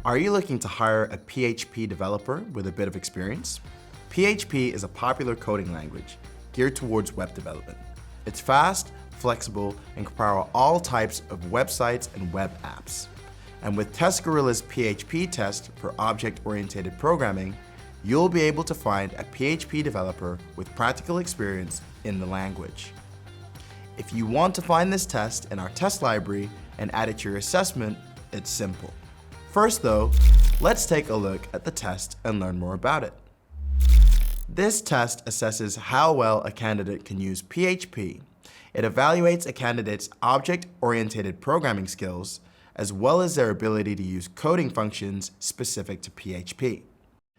Are you looking to hire a PHP developer with a bit of experience? PHP is a popular coding language geared towards web development. It's fast, flexible, and can power all types of websites and web apps. And with TestGorilla's PHP test for object-oriented programming, you'll be able to find a PHP developer with practical experience in the language. If you want to find this test in our test library and add it to your assessment, it's simple. First though, let's take a look at the test and learn more about it. This test assesses how well a candidate can use PHP. It evaluates a candidate's object-oriented programming skills, as well as their ability to use coding functions specific to PHP.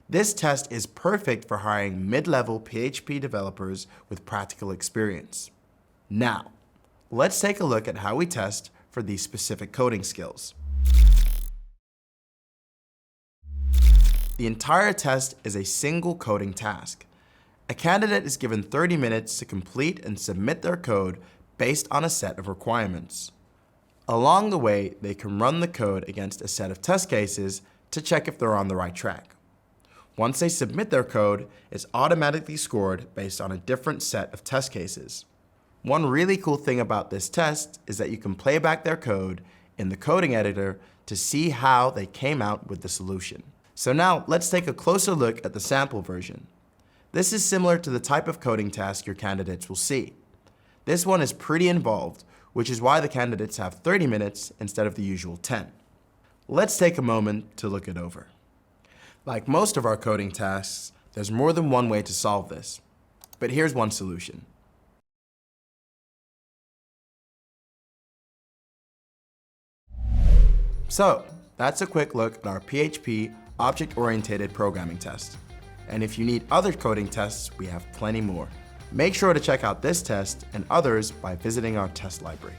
This test is perfect for hiring mid-level PHP developers with practical experience. Now, let's take a look at how we test for these specific coding skills. The entire test is a single coding task. A candidate is given 30 minutes to complete and submit their code based on a set of requirements. Along the way, they can run the code against a set of test cases to check if they're on the right track. Once they submit their code, it's automatically scored based on a different set of test cases. One really cool thing about this test is that you can play back their code in the coding editor to see how they came out with the solution. So now let's take a closer look at the sample version. This is similar to the type of coding task your candidates will see. This one is pretty involved, which is why the candidates have 30 minutes instead of the usual 10. Let's take a moment to look it over. Like most of our coding tasks, there's more than one way to solve this, but here's one solution. So, that's a quick look at our PHP object-oriented programming test. And if you need other coding tests, we have plenty more. Make sure to check out this test and others by visiting our test library.